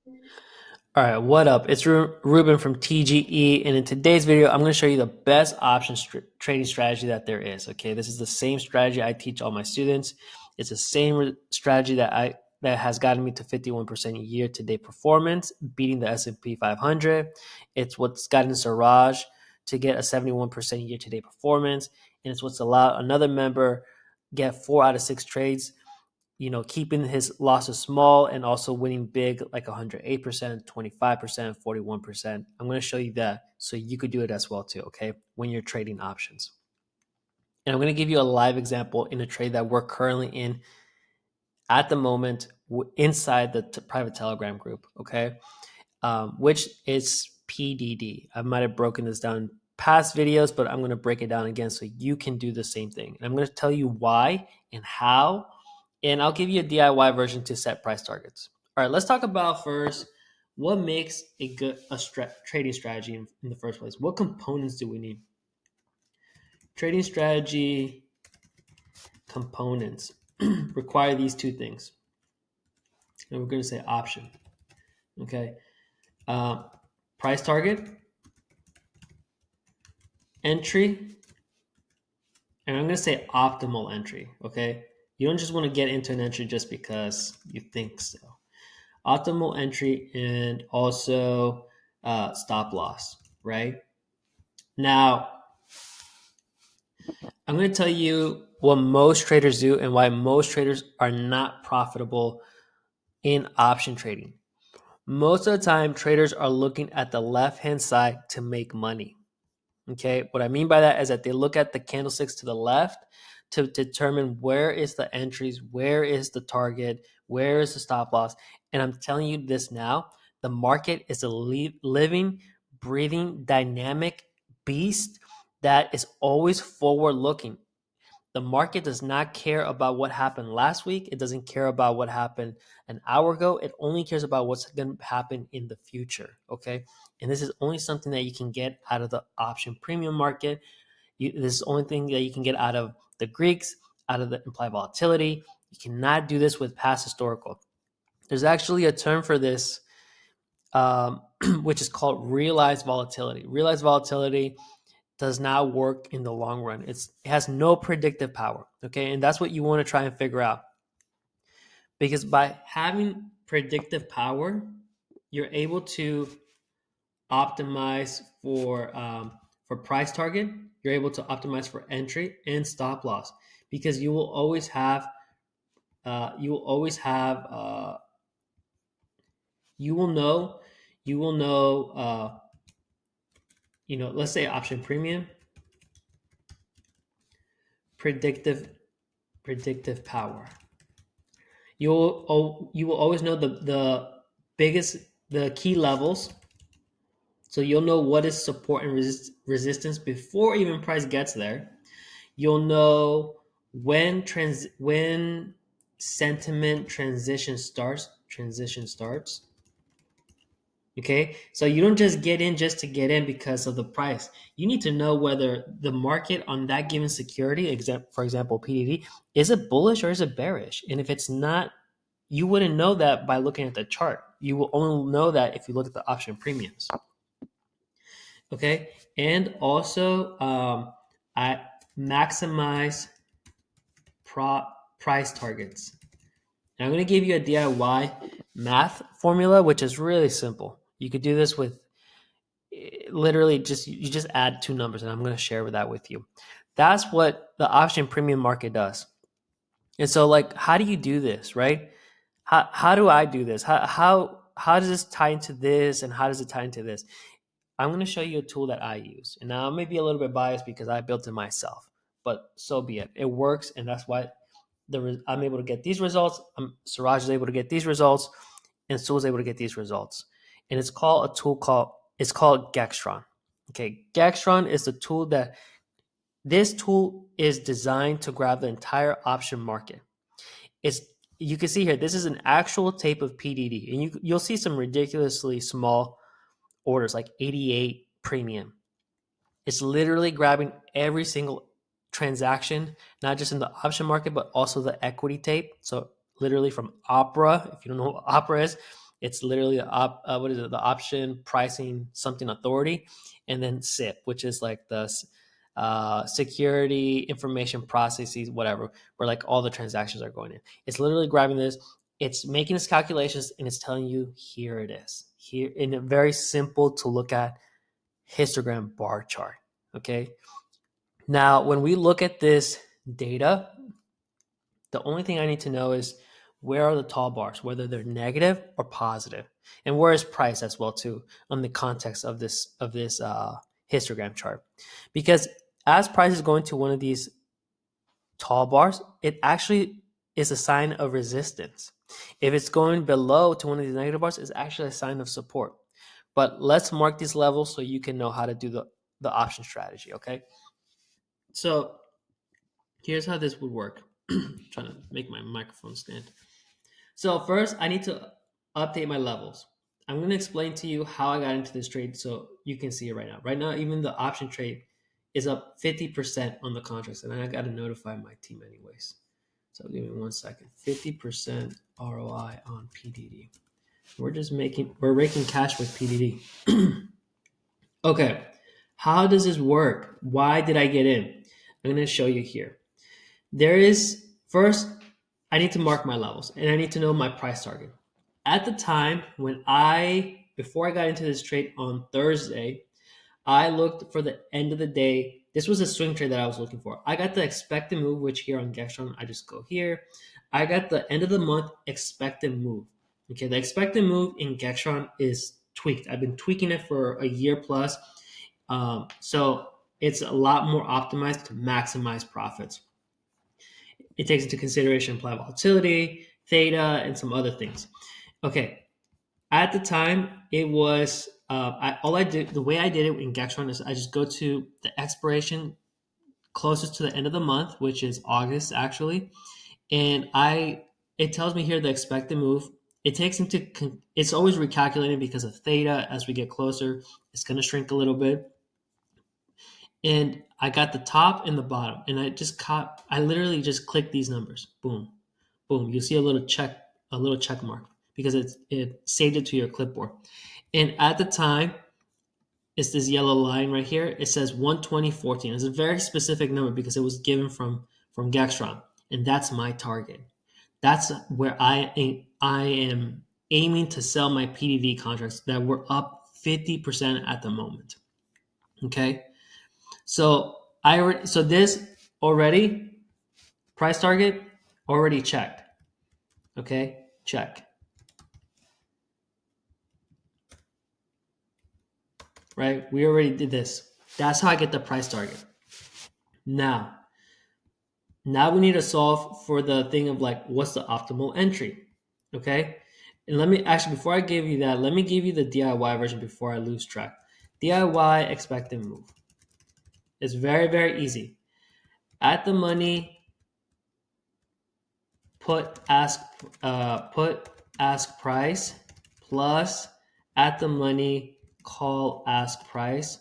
All right, what up? It's Ruben from TGE, and in today's video, I'm going to show you the best option trading strategy that there is. Okay, this is the same strategy I teach all my students. It's the same strategy that has gotten me to 51% year-to-date performance, beating the S&P 500. It's what's gotten Siraj to get a 71% year-to-date performance, and it's what's allowed another member get 4 out of 6 trades, keeping his losses small and also winning big like 108%, 25%, 41%. I'm going to show you that so you could do it as well too, okay? When you're trading options. And I'm going to give you a live example in a trade that we're currently in at the moment inside the private Telegram group, okay? Which is PDD. I might have broken this down in past videos, but I'm going to break it down again so you can do the same thing. And I'm going to tell you why and how, and I'll give you a DIY version to set price targets. All right, let's talk about first what makes a good trading strategy in the first place. What components do we need? Trading strategy components require these two things, and we're going to say option. Okay, uh, price target, entry, and I'm going to say optimal entry. Okay, you don't just want to get into an entry just because you think so. Optimal entry and also stop loss, right? Now, I'm going to tell you what most traders do and why most traders are not profitable in option trading. Most of the time, traders are looking at the left-hand side to make money. Okay, what I mean by that is that they look at the candlesticks to the left to determine where is the entries, where is the target, where is the stop loss. And I'm telling you this now, the market is a living, breathing, dynamic beast that is always forward looking. The market does not care about what happened last week. It doesn't care about what happened an hour ago. It only cares about what's going to happen in the future. Okay. And this is only something that you can get out of the option premium market. This is the only thing that you can get out of the Greeks, out of the implied volatility. You cannot do this with past historical. There's actually a term for this, which is called realized volatility. Realized volatility does not work in the long run. It has no predictive power. Okay. And that's what you want to try and figure out. Because by having predictive power, you're able to optimize for price target. You're able to optimize for entry and stop loss because you will always have you will always have you will know you will know let's say option premium predictive power. You will always know the key levels, so you'll know what is support and resistance before even price gets there. You'll know when sentiment transition starts. Okay, so you don't just get in just to get in because of the price. You need to know whether the market on that given security, for example PDD, is it bullish or is it bearish. And if it's not, you wouldn't know that by looking at the chart. You will only know that if you look at the option premiums. Okay, and also I maximize price targets. And I'm going to give you a DIY math formula, which is really simple. You could do this with literally you just add two numbers, and I'm going to share that with you. That's what the option premium market does. And so, like, how do you do this, right? How do I do this? How does this tie into this, and how does it tie into this? I'm going to show you a tool that I use. And now I may be a little bit biased because I built it myself, but so be it. It works, and that's why I'm able to get these results. Siraj is able to get these results, and Sue is able to get these results. And it's called Gextron. Okay, Gextron is the tool that this tool is designed to grab the entire option market. It's You can see here, this is an actual tape of PDD, and you'll see some ridiculously small orders like 88 premium. It's literally grabbing every single transaction, not just in the option market, but also the equity tape. So literally from Opera, if you don't know what Opera is, It's literally the option pricing something authority, and then SIP, which is like the security information processes, whatever, where like all the transactions are going in. It's literally grabbing this, it's making its calculations, and it's telling you here it is, here in a very simple to look at histogram bar chart. Okay. Now, when we look at this data, the only thing I need to know is where are the tall bars, whether they're negative or positive, and where is price as well too, on the context of this histogram chart. Because as price is going to one of these tall bars, it actually is a sign of resistance. If it's going below to one of these negative bars, it's actually a sign of support. But let's mark these levels so you can know how to do the option strategy. Okay. So here's how this would work. Trying to make my microphone stand. So first, I need to update my levels. I'm going to explain to you how I got into this trade so you can see it right now. Right now, even the option trade is up 50% on the contracts, and I got to notify my team anyways. So give me 1 second. 50% ROI on PDD. We're raking cash with PDD. Okay, how does this work? Why did I get in? I'm going to show you here. First, I need to mark my levels, and I need to know my price target. At the time before I got into this trade on Thursday, I looked for the end of the day. This was a swing trade that I was looking for. I got the expected move, which here on Gextron, I just go here. I got the end of the month expected move. Okay, the expected move in Gextron is tweaked. I've been tweaking it for a year plus. So it's a lot more optimized to maximize profits. It takes into consideration implied volatility, theta, and some other things. Okay, at the time, it was the way I did it in Gextron is I just go to the expiration closest to the end of the month, which is August actually, and it tells me here the expected move. It's always recalculating because of theta. As we get closer, it's going to shrink a little bit. And I got the top and the bottom, and I literally just click these numbers. Boom, boom. You'll see a little check mark because it saved it to your clipboard. And at the time, it's this yellow line right here. It says 120.14. It's a very specific number because it was given from Gextron, and that's my target. That's where I am aiming to sell my PDD contracts that were up 50% at the moment. Okay. So this already price target already checked. Okay, check. Right, we already did this. That's how I get the price target. Now we need to solve for the thing of like what's the optimal entry. Okay, and before I give you that, let me give you the DIY version before I lose track. DIY expected move. It's very, very easy. At the money, put ask price plus at the money call ask price,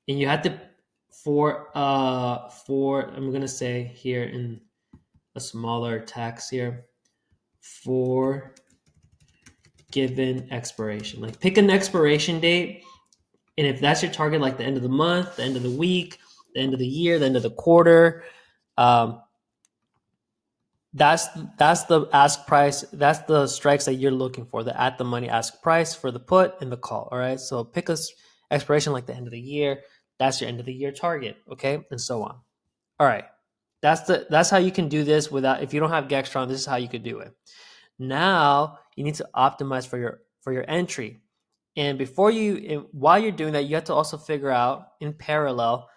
and you have to for I'm gonna say here in a smaller text here, for given expiration, like pick an expiration date, and if that's your target, like the end of the month, the end of the week, the end of the year, the end of the quarter, that's the ask price. That's the strikes that you're looking for. The at the money ask price for the put and the call. All right. So pick a expiration like the end of the year. That's your end of the year target. Okay, and so on. All right. That's how you can do this without. If you don't have Gextron, this is how you could do it. Now you need to optimize for your entry, and while you're doing that, you have to also figure out in parallel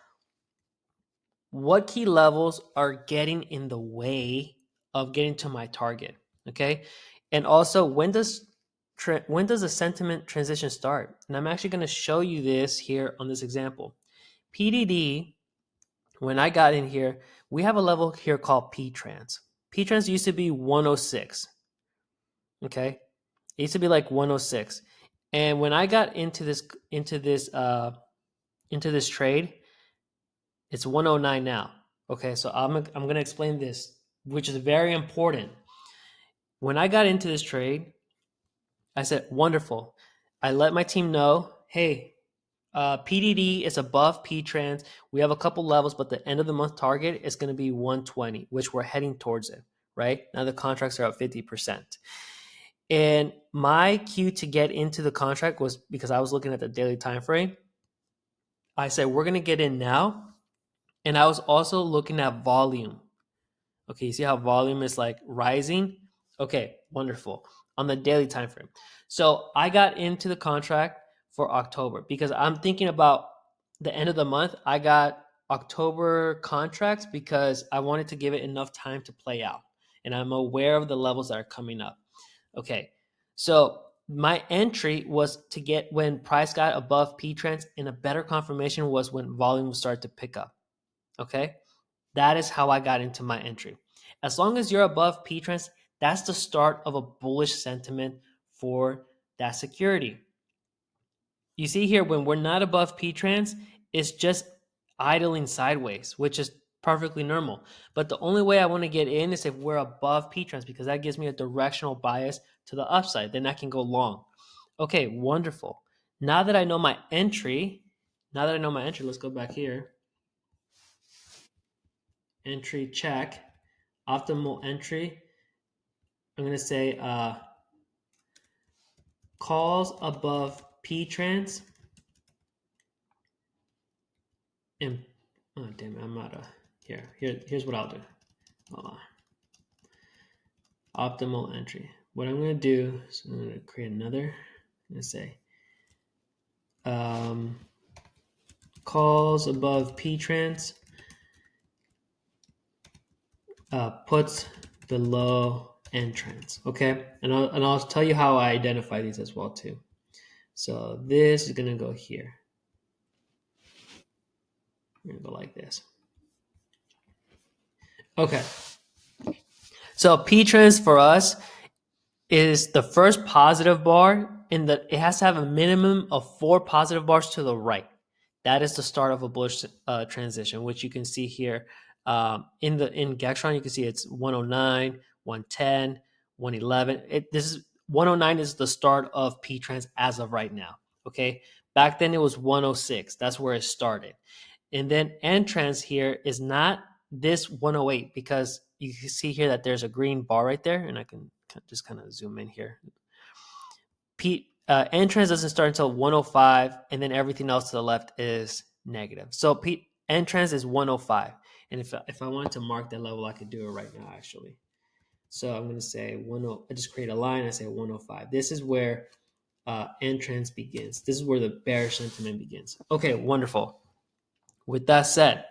what key levels are getting in the way of getting to my target. Okay, and also when does the sentiment transition start? And I'm actually going to show you this here on this example. PDD, when I got in here, we have a level here called PTrans. PTrans used to be 106. Okay, it used to be like 106, and when I got into this trade, it's 109 now. Okay, so I'm going to explain this, which is very important. When I got into this trade, I said, wonderful. I let my team know, hey, PDD is above PTrans. We have a couple levels, but the end of the month target is going to be 120, which we're heading towards it, right? Now the contracts are up 50%. And my cue to get into the contract was because I was looking at the daily time frame. I said, we're going to get in now. And I was also looking at volume. Okay, you see how volume is like rising? Okay, wonderful. On the daily time frame. So I got into the contract for October because I'm thinking about the end of the month. I got October contracts because I wanted to give it enough time to play out. And I'm aware of the levels that are coming up. Okay, so my entry was to get when price got above P-trends, and a better confirmation was when volume started to pick up. Okay, that is how I got into my entry. As long as you're above P-trends, that's the start of a bullish sentiment for that security. You see here, when we're not above P-trends, it's just idling sideways, which is perfectly normal. But the only way I want to get in is if we're above P-trends, because that gives me a directional bias to the upside. Then I can go long. Okay, wonderful. Now that I know my entry, let's go back here. Entry check. Optimal entry. I'm going to say calls above P-trans. And oh damn it, I'm out of here's what I'll do. Hold on. Optimal entry. What I'm going to do is I'm going to create another. I'm going to say calls above P-trans, puts below N-trans. Okay, and I'll tell you how I identify these as well too. So this is going to go here. We're going to go like this. Okay. So P-trans for us is the first positive bar in that it has to have a minimum of 4 positive bars to the right. That is the start of a bullish transition, which you can see here in Gextron. You can see it's 109, 110, 111. This is 109 is the start of P-trans as of right now. Okay, back then it was 106. That's where it started, and then N-trans here is not this 108 because you can see here that there's a green bar right there, and I can just kind of zoom in here. N-trans doesn't start until 105, and then everything else to the left is negative. So N-trans is 105, and if I wanted to mark that level, I could do it right now actually. So I'm going to say 10. I just create a line. I say 105. This is where N-trans begins. This is where the bearish sentiment begins. Okay, wonderful. With that said,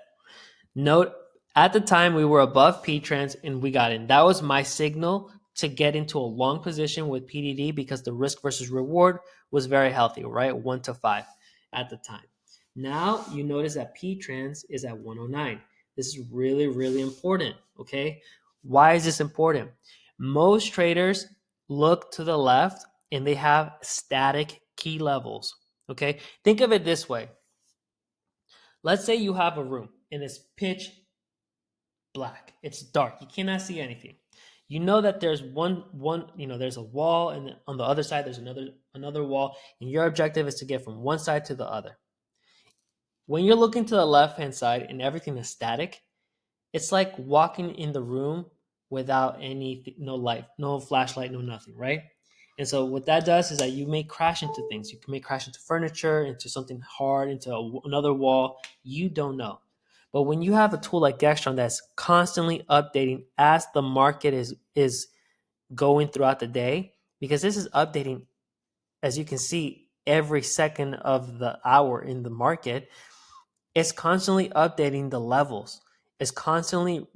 note at the time we were above P-trans and we got in. That was my signal to get into a long position with PDD because the risk versus reward was very healthy, right? 1 to 5 at the time. Now you notice that P-trans is at 109. This is really, really important, okay? Why is this important? Most traders look to the left and they have static key levels, okay? Think of it this way. Let's say you have a room and it's pitch black. It's dark. You cannot see anything. You know that there's there's a wall, and on the other side there's another wall, and your objective is to get from one side to the other. When you're looking to the left-hand side and everything is static, it's like walking in the room without no light, no flashlight, no nothing, right? And so what that does is that you may crash into things. You may crash into furniture, into something hard, into another wall. You don't know. But when you have a tool like Gextron that's constantly updating as the market is going throughout the day, because this is updating, as you can see, every second of the hour in the market, it's constantly updating the levels. It's constantly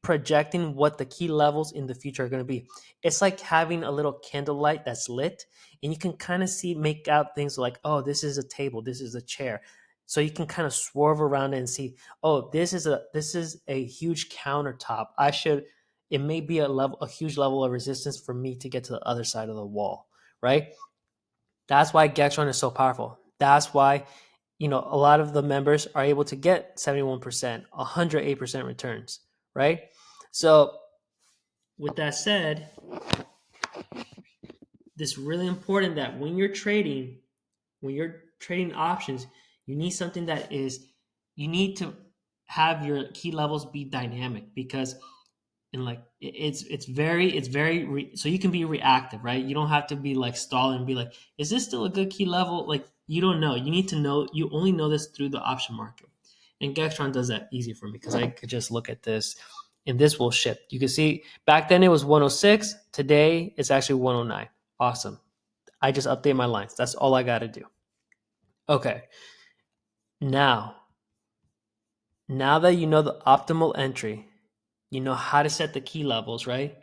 projecting what the key levels in the future are going to be. It's like having a little candlelight that's lit, and you can kind of make out things like, oh, this is a table, this is a chair. So you can kind of swerve around it and see, oh, this is a huge countertop. It may be a huge level of resistance for me to get to the other side of the wall, right? That's why Gextron is so powerful. That's why a lot of the members are able to get 71%, 108% returns, right? So with that said, this really important that when you're trading options, you need something that is you need to have your key levels be dynamic, because and like so you can be reactive, right? You don't have to be like stalling and be like, is this still a good key level? Like, you don't know. You need to know. You only know this through the option market, and Gextron does that easy for me because I could just look at this and this will shift. You can see back then it was 106. Today it's actually 109. Awesome. I just update my lines. That's all I got to do. Okay. Now that you know the optimal entry, you know how to set the key levels, right?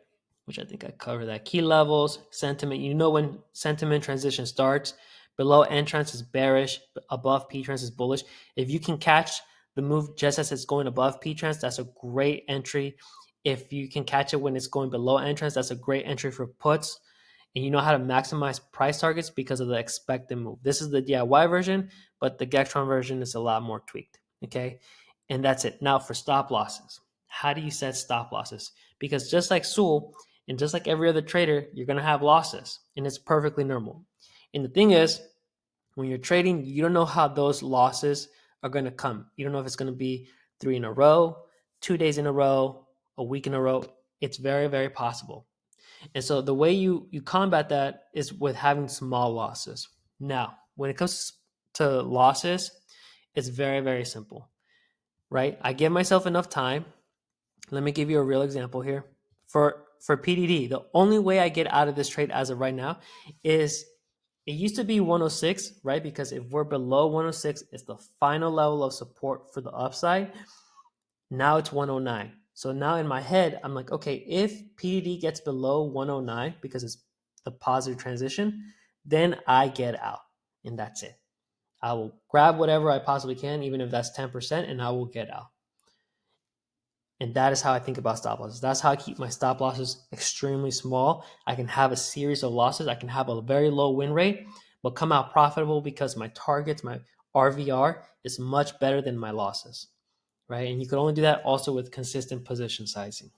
Which I think I covered that. Key levels, sentiment. You know when sentiment transition starts. Below entrance is bearish, above P-trans is bullish. If you can catch the move just as it's going above P-trans, that's a great entry. If you can catch it when it's going below entrance, that's a great entry for puts. And you know how to maximize price targets because of the expected move. This is the DIY version, but the Gextron version is a lot more tweaked. Okay. And that's it. Now for stop losses. How do you set stop losses? Because just like Sewell and just like every other trader, you're going to have losses, and it's perfectly normal. And the thing is, when you're trading, you don't know how those losses are going to come. You don't know if it's going to be 3 in a row, 2 days in a row, a week in a row. It's very, very possible. And so the way you combat that is with having small losses. Now, when it comes to losses, it's very, very simple, right? I give myself enough time. Let me give you a real example here. For PDD, the only way I get out of this trade as of right now is it used to be 106, right? Because if we're below 106, it's the final level of support for the upside. Now it's 109. So now in my head, I'm like, okay, if PDD gets below 109 because it's the positive transition, then I get out, and that's it. I will grab whatever I possibly can, even if that's 10%, and I will get out. And that is how I think about stop losses. That's how I keep my stop losses extremely small. I can have a series of losses. I can have a very low win rate, but come out profitable because my targets, my RVR is much better than my losses, right? And you can only do that also with consistent position sizing.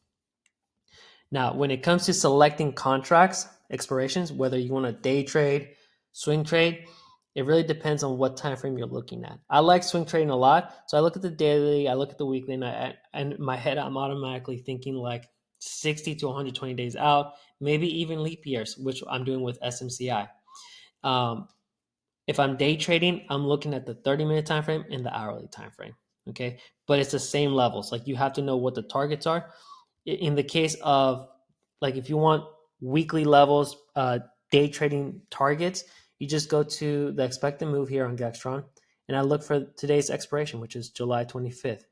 Now, when it comes to selecting contracts, expirations, whether you want to day trade, swing trade, it really depends on what time frame you're looking at. I like swing trading a lot, so I look at the daily, I look at the weekly, and in my head, I'm automatically thinking like 60 to 120 days out, maybe even leap years, which I'm doing with SMCI. If I'm day trading, I'm looking at the 30-minute time frame and the hourly time frame. Okay, but it's the same levels. Like, you have to know what the targets are. In the case of, like, if you want weekly levels, day trading targets, you just go to the expected move here on Gextron, and I look for today's expiration, which is July 25th.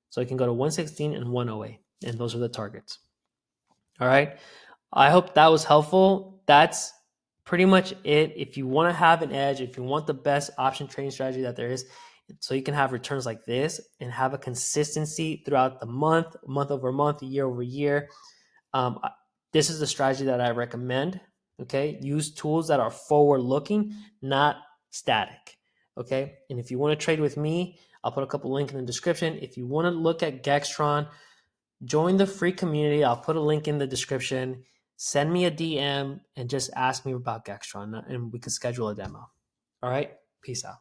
So you can go to 116 and 108, and those are the targets. All right. I hope that was helpful. That's pretty much it. If you want to have an edge, if you want the best option trading strategy that there is, so you can have returns like this and have a consistency throughout the month over month, year over year, this is the strategy that I recommend. Okay. Use tools that are forward looking, not static. Okay. And if you want to trade with me, I'll put a couple links in the description. If you want to look at Gextron, join the free community. I'll put a link in the description. Send me a DM and just ask me about Gextron, and we can schedule a demo. All right. Peace out.